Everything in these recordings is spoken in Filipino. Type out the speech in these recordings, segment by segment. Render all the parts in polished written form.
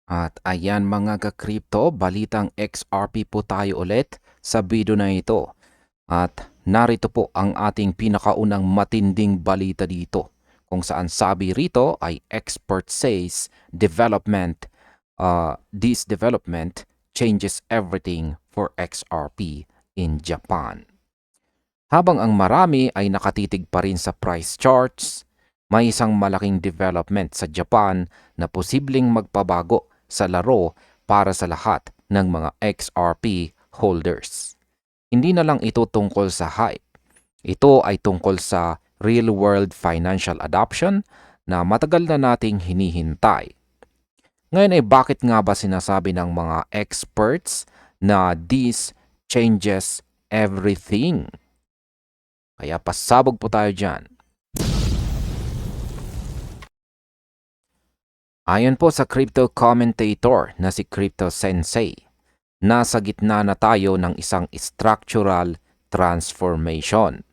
At ayan mga ka-crypto, balitang XRP po tayo ulit sa video na ito. At narito po ang ating pinakaunang matinding balita dito. Kung saan sabi rito ay expert says this development changes everything for XRP in Japan. Habang ang marami ay nakatitig pa rin sa price charts, may isang malaking development sa Japan na posibleng magpabago sa laro para sa lahat ng mga XRP holders. Hindi na lang ito tungkol sa hype. Ito ay tungkol sa real-world financial adoption na matagal na nating hinihintay. Ngayon ay bakit nga ba sinasabi ng mga experts na this changes everything? Kaya pasabog po tayo dyan. Ayon po sa crypto commentator na si Crypto Sensei, nasa gitna na tayo ng isang structural transformation.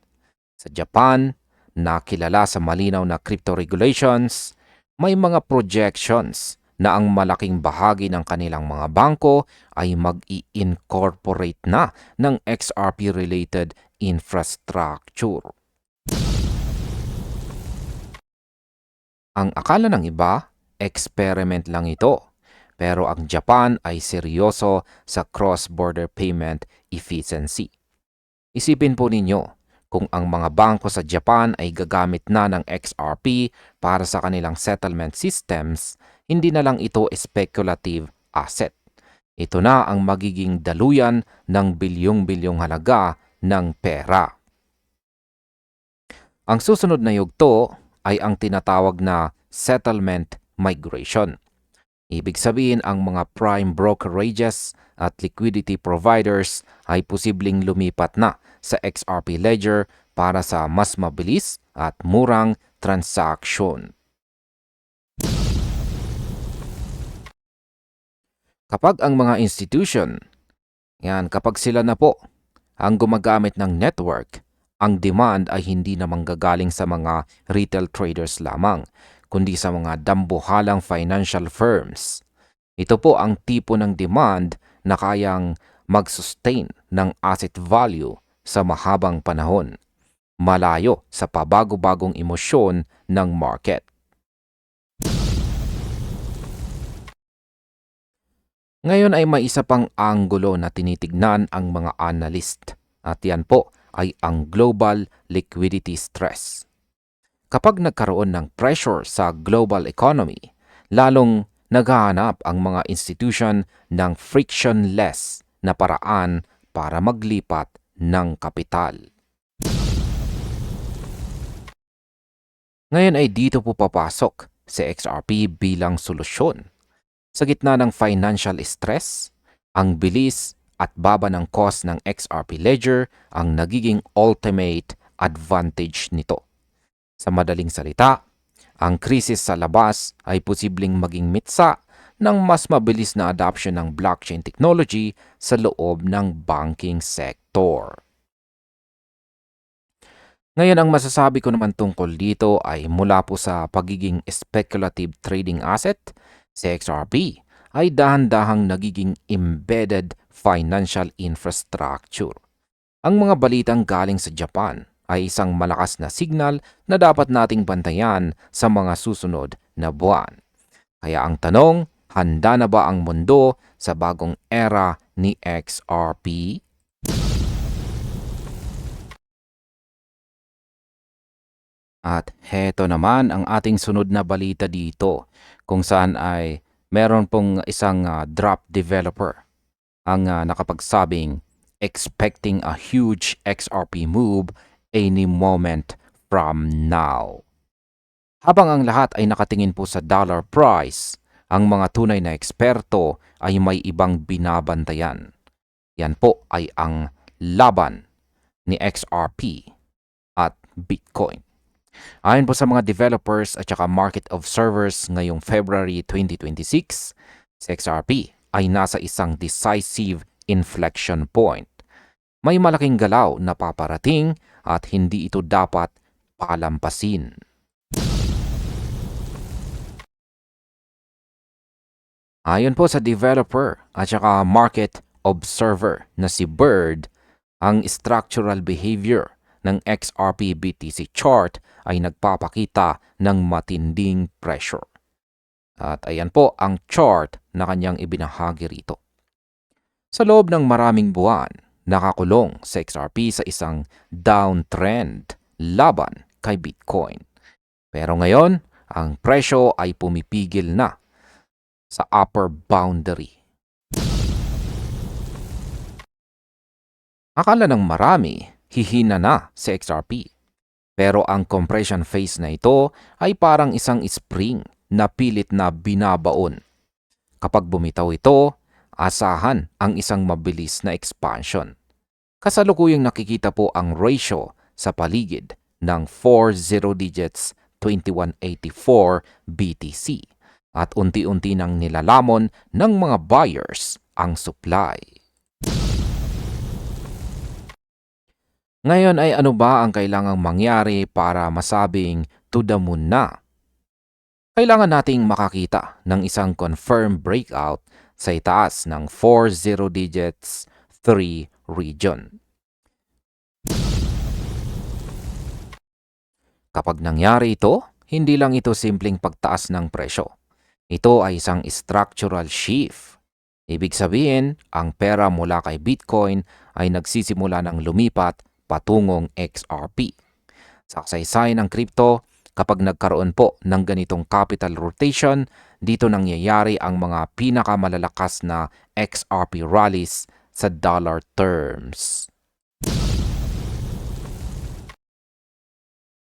Sa Japan, na kilala sa malinaw na crypto regulations, may mga projections na ang malaking bahagi ng kanilang mga bangko ay mag-i-incorporate na ng XRP-related infrastructure. Ang akala ng iba, experiment lang ito. Pero ang Japan ay seryoso sa cross-border payment efficiency. Isipin po ninyo, kung ang mga bangko sa Japan ay gagamit na ng XRP para sa kanilang settlement systems, hindi na lang ito speculative asset. Ito na ang magiging daluyan ng bilyong-bilyong halaga ng pera. Ang susunod na yugto ay ang tinatawag na settlement migration. Ibig sabihin ang mga prime brokerages at liquidity providers ay posibleng lumipat na sa XRP Ledger para sa mas mabilis at murang transaksyon. Kapag ang mga institution, kapag sila na po ang gumagamit ng network, ang demand ay hindi na manggagaling sa mga retail traders lamang, kundi sa mga dambuhalang financial firms. Ito po ang tipo ng demand na kayang mag-sustain ng asset value sa mahabang panahon, malayo sa pabago-bagong emosyon ng market. Ngayon ay may isa pang anggulo na tinitignan ang mga analyst at yan po ay ang global liquidity stress. Kapag nagkaroon ng pressure sa global economy, lalong naghahanap ang mga institution ng frictionless na paraan para maglipat ng kapital. Ngayon ay dito po papasok si XRP bilang solusyon. Sa gitna ng financial stress, ang bilis at baba ng cost ng XRP Ledger ang nagiging ultimate advantage nito. Sa madaling salita, ang krisis sa labas ay posibleng maging mitsa ng mas mabilis na adoption ng blockchain technology sa loob ng banking sector. Ngayon, ang masasabi ko naman tungkol dito ay mula po sa pagiging speculative trading asset, si XRP ay dahan-dahang nagiging embedded financial infrastructure. Ang mga balitang galing sa Japan ay isang malakas na signal na dapat nating bantayan sa mga susunod na buwan. Kaya ang tanong, handa na ba ang mundo sa bagong era ni XRP? At heto naman ang ating sunod na balita dito, kung saan ay meron pong isang drop developer ang nakapagsabing expecting a huge XRP move any moment from now. Habang ang lahat ay nakatingin po sa dollar price, ang mga tunay na eksperto ay may ibang binabantayan. Yan po ay ang laban ni XRP at Bitcoin. Ayon po sa mga developers at saka market observers ngayong February 2026, si XRP ay nasa isang decisive inflection point. May malaking galaw na paparating at hindi ito dapat palampasin. Ayon po sa developer at saka market observer na si Bird, ang structural behavior ng XRP BTC chart ay nagpapakita ng matinding pressure. At ayan po ang chart na kanyang ibinahagi rito. Sa loob ng maraming buwan, nakakulong sa XRP sa isang downtrend laban kay Bitcoin. Pero ngayon, ang presyo ay pumipigil na sa upper boundary. Akala ng marami, hihina na sa XRP. Pero ang compression phase na ito ay parang isang spring na pilit na binabaon. Kapag bumitaw ito, asahan ang isang mabilis na expansion. Kasalukuyang nakikita po ang ratio sa paligid ng 4 zero digits 2184 BTC at unti-unti nang nilalamon ng mga buyers ang supply. Ngayon ay ano ba ang kailangang mangyari para masabing to the moon na? Kailangan nating makakita ng isang confirmed breakout sa itaas ng 4 zero digits 3 region. Kapag nangyari ito, hindi lang ito simpleng pagtaas ng presyo. Ito ay isang structural shift. Ibig sabihin, ang pera mula kay Bitcoin ay nagsisimula ng lumipat patungong XRP. Sa kasaysayan ng crypto, kapag nagkaroon po ng ganitong capital rotation, dito nangyayari ang mga pinakamalalakas na XRP rallies sa dollar terms.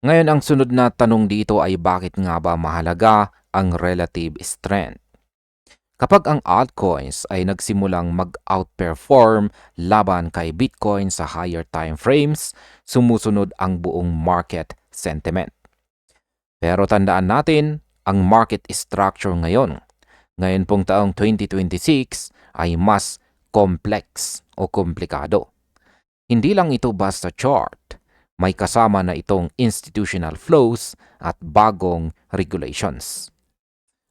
Ngayon, ang sunod na tanong dito ay bakit nga ba mahalaga ang relative strength? Kapag ang altcoins ay nagsimulang mag-outperform laban kay Bitcoin sa higher time frames, sumusunod ang buong market sentiment. Pero tandaan natin, ang market structure ngayon pong taong 2026 ay mas complex o komplikado. Hindi lang ito basta chart, may kasama na itong institutional flows at bagong regulations.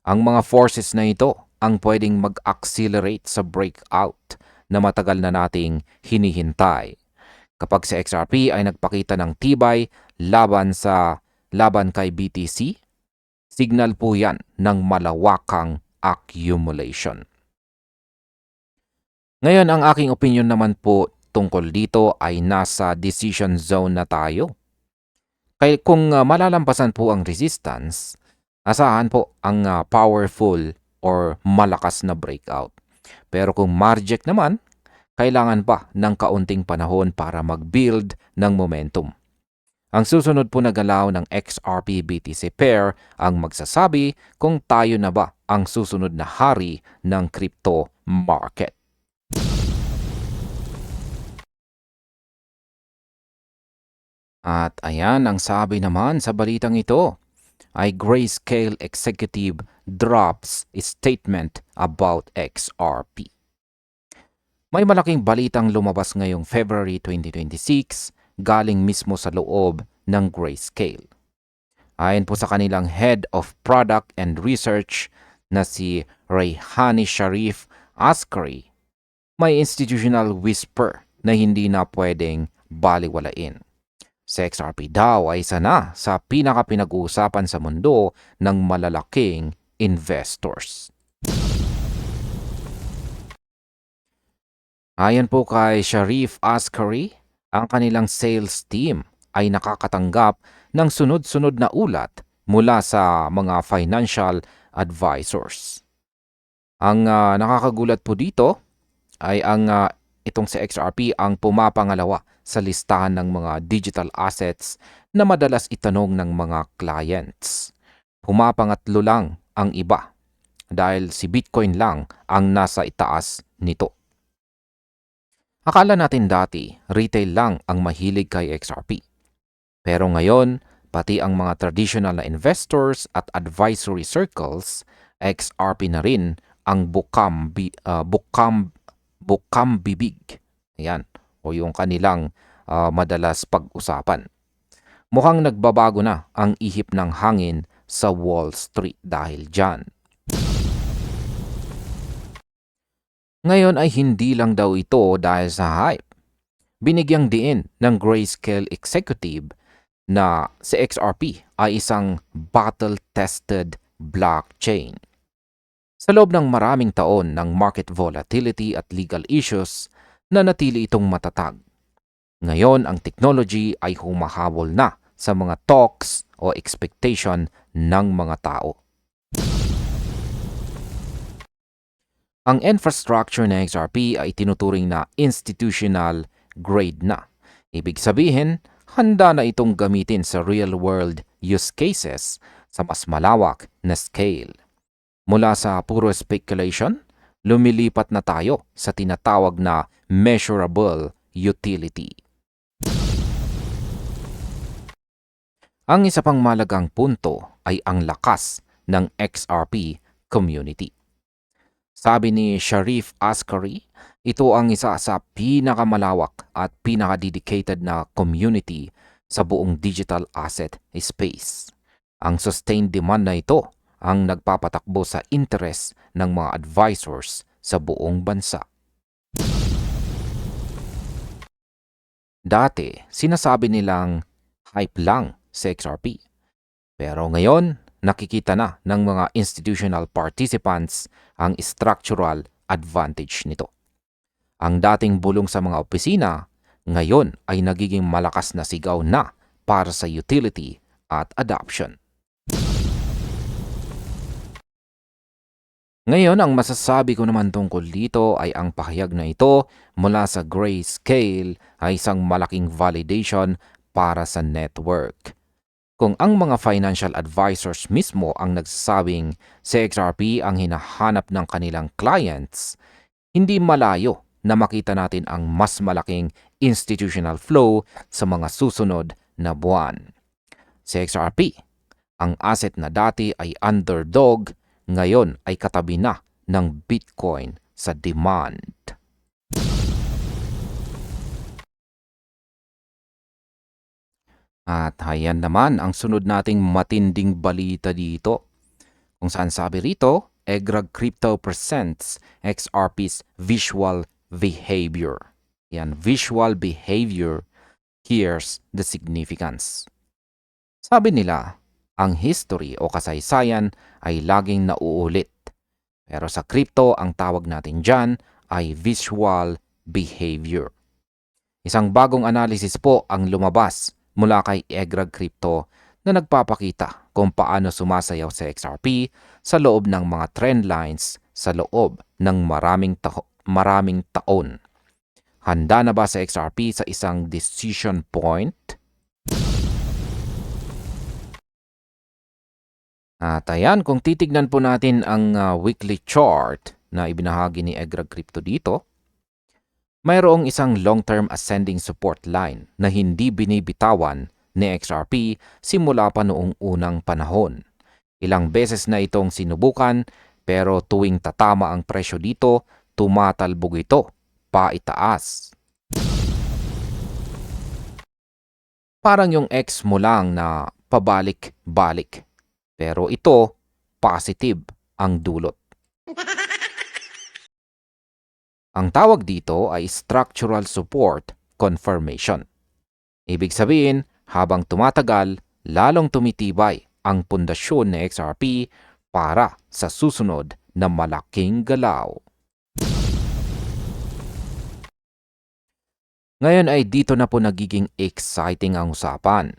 Ang mga forces na ito ang pwedeng mag-accelerate sa breakout na matagal na nating hinihintay. Kapag si XRP ay nagpakita ng tibay laban kay BTC, signal po yan ng malawakang accumulation. Ngayon, ang aking opinion naman po tungkol dito ay nasa decision zone na tayo. Kaya kung malalampasan po ang resistance, asahan po ang powerful or malakas na breakout. Pero kung margek naman, kailangan pa ng kaunting panahon para mag-build ng momentum. Ang susunod po na galaw ng XRP-BTC pair ang magsasabi kung tayo na ba ang susunod na hari ng crypto market. At ayan ang sabi naman sa balitang ito ay Grayscale Executive drops statement about XRP. May malaking balitang lumabas ngayong February 2026 galing mismo sa loob ng Grayscale. Ayon po sa kanilang Head of Product and Research na si Rayhani Sharif Askari, may institutional whisper na hindi na pwedeng baliwalain. Sa XRP daw ay isa na sa pinaka-pinag-uusapan sa mundo ng malalaking investors. Ayon po kay Sharif Askari, ang kanilang sales team ay nakakatanggap ng sunod-sunod na ulat mula sa mga financial advisors. Ang nakakagulat po dito ay itong si XRP ang pumapangalawa sa listahan ng mga digital assets na madalas itanong ng mga clients. Pumapangatlo lang ang iba dahil si Bitcoin lang ang nasa itaas nito. Akala natin dati, retail lang ang mahilig kay XRP. Pero ngayon, pati ang mga traditional na investors at advisory circles, XRP na rin ang bukam bibig. Ayan, o yung kanilang madalas pag-usapan. Mukhang nagbabago na ang ihip ng hangin sa Wall Street dahil dyan. Ngayon ay hindi lang daw ito dahil sa hype. Binigyang diin ng Grayscale executive na si XRP ay isang battle-tested blockchain. Sa loob ng maraming taon ng market volatility at legal issues, nanatili itong matatag. Ngayon ang technology ay humahabol na sa mga talks o expectation ng mga tao. Ang infrastructure ng XRP ay tinuturing na institutional grade na. Ibig sabihin, handa na itong gamitin sa real-world use cases sa mas malawak na scale. Mula sa puro speculation, lumilipat na tayo sa tinatawag na measurable utility. Ang isa pang malagang punto ay ang lakas ng XRP community. Sabi ni Sharif Askari, ito ang isa sa pinakamalawak at pinaka-dedicated na community sa buong digital asset space. Ang sustained demand na ito ang nagpapatakbo sa interest ng mga advisors sa buong bansa. Dati, sinasabi nilang hype lang sa XRP. Pero ngayon, nakikita na ng mga institutional participants ang structural advantage nito. Ang dating bulong sa mga opisina, ngayon ay nagiging malakas na sigaw na para sa utility at adoption. Ngayon, ang masasabi ko naman tungkol dito ay ang pahayag na ito mula sa Grayscale ay isang malaking validation para sa network. Kung ang mga financial advisors mismo ang nagsasabing si XRP ang hinahanap ng kanilang clients, hindi malayo na makita natin ang mas malaking institutional flow sa mga susunod na buwan. Si XRP, ang asset na dati ay underdog, ngayon ay katabi na ng Bitcoin sa demand. At hayan naman ang sunod nating matinding balita dito. Kung saan sabi rito, Egrag Crypto presents XRP's visual behavior. Yan, visual behavior, here's the significance. Sabi nila, ang history o kasaysayan ay laging nauulit. Pero sa crypto, ang tawag natin dyan ay visual behavior. Isang bagong analysis po ang lumabas mula kay Egrag Crypto na nagpapakita kung paano sumasayaw sa XRP sa loob ng mga trend lines sa loob ng maraming taon. Handa na ba sa XRP sa isang decision point? At ayan, kung titignan po natin ang weekly chart na ibinahagi ni Egrag Crypto dito, mayroong isang long-term ascending support line na hindi binibitawan ni XRP simula pa noong unang panahon. Ilang beses na itong sinubukan pero tuwing tatama ang presyo dito, tumatalbog ito paitaas. Parang yung X mo lang na pabalik-balik. Pero ito, positive ang dulot. Ang tawag dito ay structural support confirmation. Ibig sabihin, habang tumatagal, lalong tumitibay ang pundasyon ng XRP para sa susunod na malaking galaw. Ngayon ay dito na po nagiging exciting ang usapan.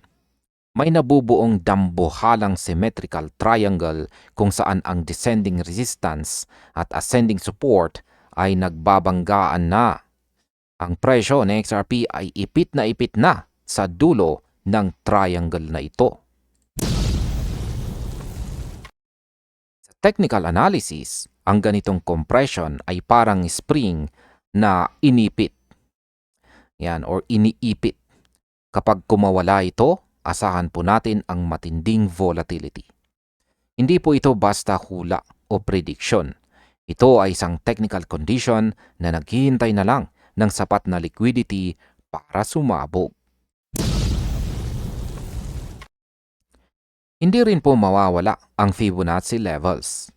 May nabubuong dambuhalang symmetrical triangle kung saan ang descending resistance at ascending support ay nagbabanggaan na. Ang presyo ng XRP ay ipit na sa dulo ng triangle na ito. Sa technical analysis, ang ganitong compression ay parang spring na inipit. Yan, or iniipit. Kapag kumawala ito, asahan po natin ang matinding volatility. Hindi po ito basta hula o prediction. Ito ay isang technical condition na naghihintay na lang ng sapat na liquidity para sumabog. Hindi rin po mawawala ang Fibonacci levels.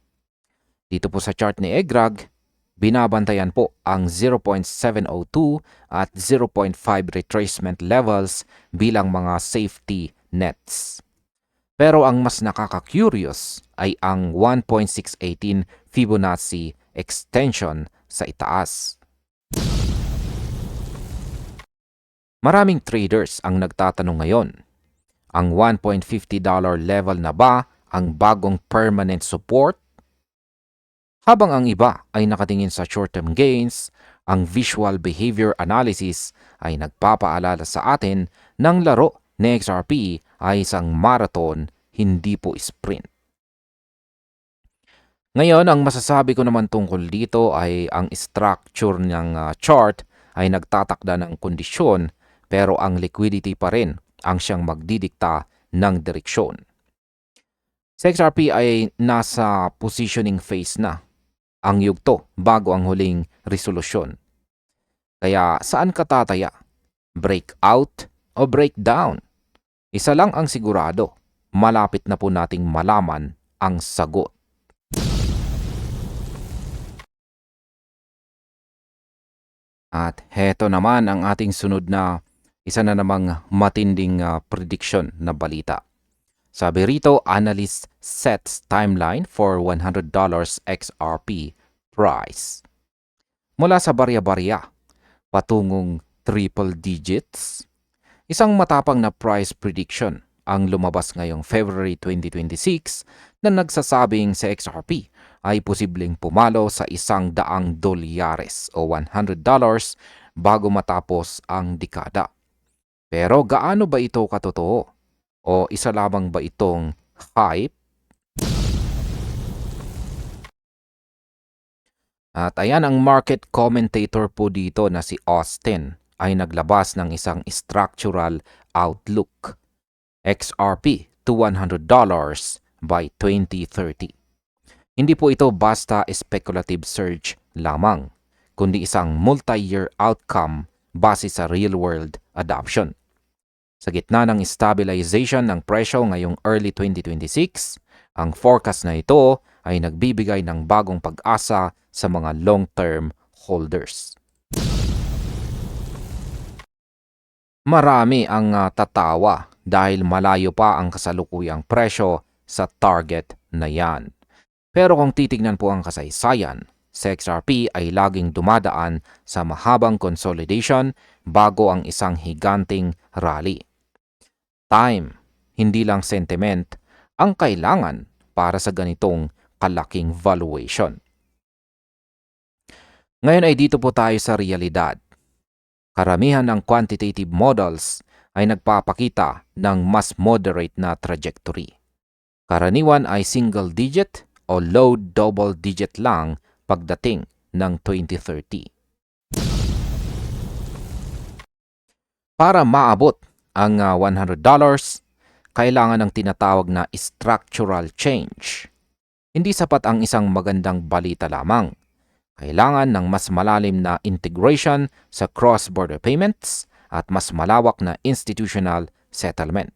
Dito po sa chart ni Egrag, Binabantayan po ang 0.702 at 0.5 retracement levels bilang mga safety nets. Pero ang mas nakaka-curious ay ang 1.618 Fibonacci extension sa itaas. Maraming traders ang nagtatanong ngayon, ang $1.50 level na ba ang bagong permanent support? Habang ang iba ay nakatingin sa short-term gains, ang visual behavior analysis ay nagpapaalala sa atin ng laro ni XRP ay isang marathon, hindi po sprint. Ngayon, ang masasabi ko naman tungkol dito ay ang structure ng chart ay nagtatakda ng kondisyon, pero ang liquidity pa rin ang siyang magdidikta ng direksyon. Sa XRP ay nasa positioning phase na ang yugto bago ang huling resolusyon. Kaya saan ka tataya? Breakout o breakdown? Isa lang ang sigurado, malapit na po nating malaman ang sagot. At heto naman ang ating sunod na isa na namang matinding prediction na balita. Sabi rito, analyst sets timeline for $100 XRP price. Mula sa barya-barya, patungong triple digits, isang matapang na price prediction ang lumabas ngayong February 2026 na nagsasabing sa XRP ay posibleng pumalo sa $100 o $100 bago matapos ang dekada. Pero gaano ba ito katotoo? O isa lamang ba itong hype? At ayan, ang market commentator po dito na si Austin ay naglabas ng isang structural outlook. XRP to $100 by 2030. Hindi po ito basta speculative surge lamang, kundi isang multi-year outcome base sa real-world adoption. Sa gitna ng stabilization ng presyo ngayong early 2026, ang forecast na ito ay nagbibigay ng bagong pag-asa sa mga long-term holders. Marami ang tatawa dahil malayo pa ang kasalukuyang presyo sa target na yan. Pero kung titignan po ang kasaysayan, sa XRP ay laging dumadaan sa mahabang consolidation bago ang isang higanting rally. Time, hindi lang sentiment, ang kailangan para sa ganitong kalaking valuation. Ngayon ay dito po tayo sa realidad. Karamihan ng quantitative models ay nagpapakita ng mas moderate na trajectory. Karaniwan ay single digit o low double digit lang pagdating ng 2030. Para maabot ang $100, kailangan ng tinatawag na structural change. Hindi sapat ang isang magandang balita lamang. Kailangan ng mas malalim na integration sa cross-border payments at mas malawak na institutional settlement.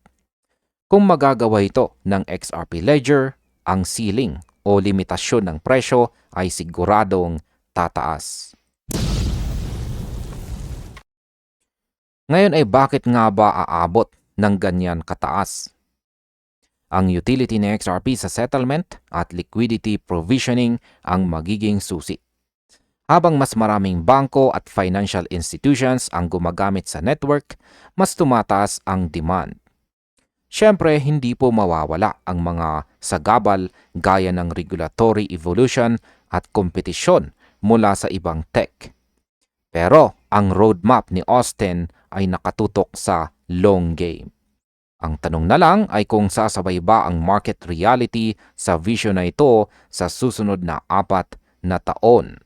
Kung magagawa ito ng XRP Ledger, ang ceiling o limitasyon ng presyo ay siguradong tataas. Ngayon ay bakit nga ba aabot ng ganyan kataas? Ang utility ng XRP sa settlement at liquidity provisioning ang magiging susi. Habang mas maraming bangko at financial institutions ang gumagamit sa network, mas tumataas ang demand. Siyempre, hindi po mawawala ang mga sagabal gaya ng regulatory evolution at kompetisyon mula sa ibang tech. Pero ang roadmap ni Austin ay nakatutok sa long game. Ang tanong na lang ay kung sasabay ba ang market reality sa vision na ito sa susunod na 4 na taon.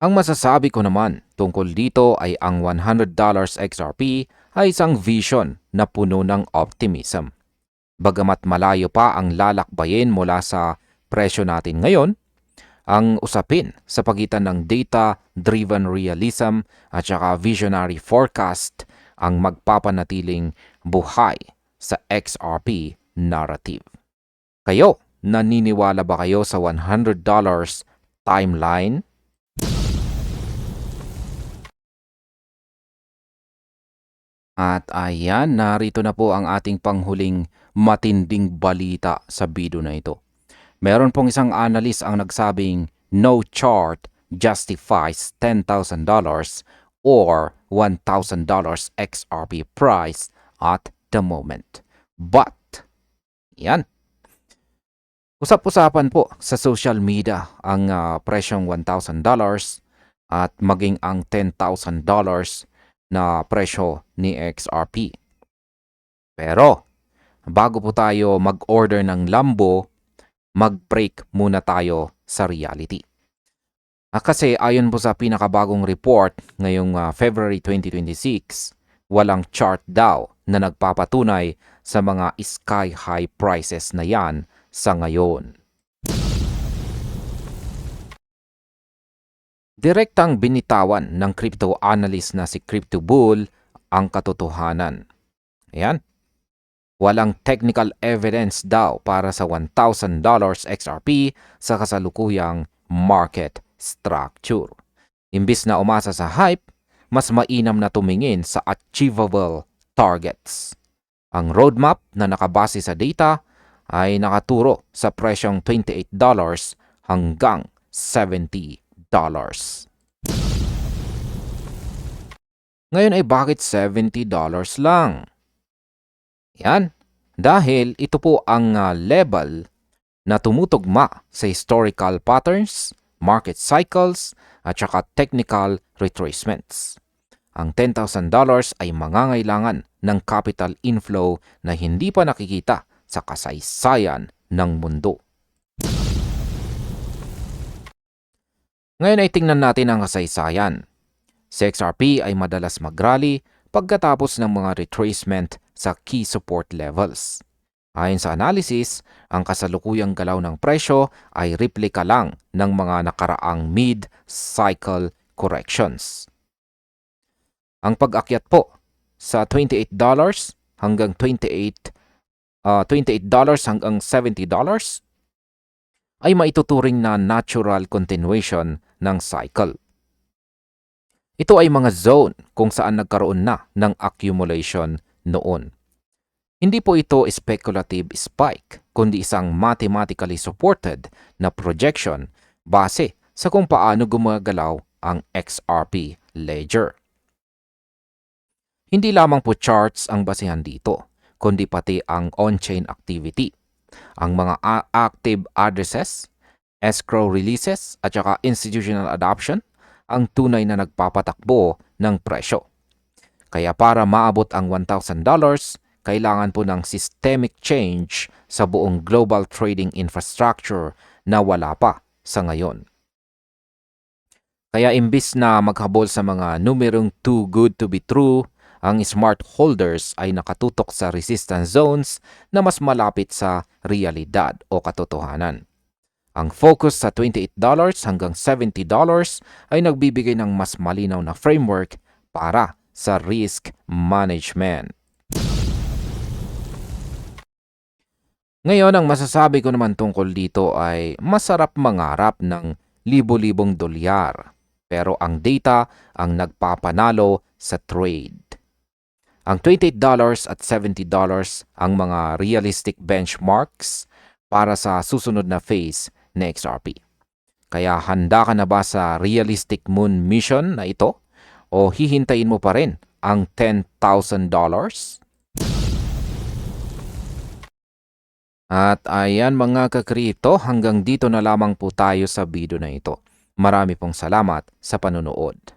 Ang masasabi ko naman tungkol dito ay ang $100 XRP ay isang vision na puno ng optimism. Bagamat malayo pa ang lalakbayin mula sa presyo natin ngayon, ang usapin sa pagitan ng data-driven realism at saka visionary forecast ang magpapanatiling buhay sa XRP narrative. Kayo, naniniwala ba kayo sa $100 timeline? At ayan, narito na po ang ating panghuling matinding balita sa video na ito. Meron pong isang analyst ang nagsabing no chart justifies $10,000 or $1,000 XRP price at the moment. But, yan. Usap-usapan po sa social media ang presyong $1,000 at maging ang $10,000 na presyo ni XRP. Pero, bago po tayo mag-order ng Lambo, mag-break muna tayo sa reality. Kasi ayon po sa pinakabagong report ngayong February 2026, walang chart daw na nagpapatunay sa mga sky-high prices na yan sa ngayon. Direktang binitawan ng crypto analyst na si Crypto Bull ang katotohanan. Ayan. Walang technical evidence daw para sa $1,000 XRP sa kasalukuyang market structure. Imbis na umasa sa hype, mas mainam na tumingin sa achievable targets. Ang roadmap na nakabase sa data ay nakaturo sa presyong $28 hanggang $70. Ngayon ay bakit $70 lang? Yan, dahil ito po ang level na tumutugma sa historical patterns, market cycles, at saka technical retracements. Ang $10,000 ay mangangailangan ng capital inflow na hindi pa nakikita sa kasaysayan ng mundo. Ngayon ay tingnan natin ang kasaysayan. Si XRP ay madalas mag-rally pagkatapos ng mga retracement sa key support levels. Ayon sa analysis, ang kasalukuyang galaw ng presyo ay replika lang ng mga nakaraang mid-cycle corrections. Ang pag-akyat po sa $28 hanggang $28 hanggang $70 ay maituturing na natural continuation ng cycle. Ito ay mga zone kung saan nagkaroon na ng accumulation noon. Hindi po ito speculative spike, kundi isang mathematically supported na projection base sa kung paano gumagalaw ang XRP ledger. Hindi lamang po charts ang basehan dito, kundi pati ang on-chain activity, ang mga active addresses, escrow releases at saka institutional adoption ang tunay na nagpapatakbo ng presyo. Kaya para maabot ang $1,000, kailangan po ng systemic change sa buong global trading infrastructure na wala pa sa ngayon. Kaya imbis na maghabol sa mga numerong too good to be true, ang smart holders ay nakatutok sa resistance zones na mas malapit sa realidad o katotohanan. Ang focus sa $28 hanggang $70 ay nagbibigay ng mas malinaw na framework para sa risk management. Ngayon, ang masasabi ko naman tungkol dito ay masarap mangarap ng libo-libong dolyar, pero ang data ang nagpapanalo sa trade. Ang $28 at $70 ang mga realistic benchmarks para sa susunod na phase ni XRP. Kaya handa ka na ba sa realistic moon mission na ito o hihintayin mo pa rin ang $10,000? At ayan mga kakripto, hanggang dito na lamang po tayo sa video na ito. Marami pong salamat sa panunood.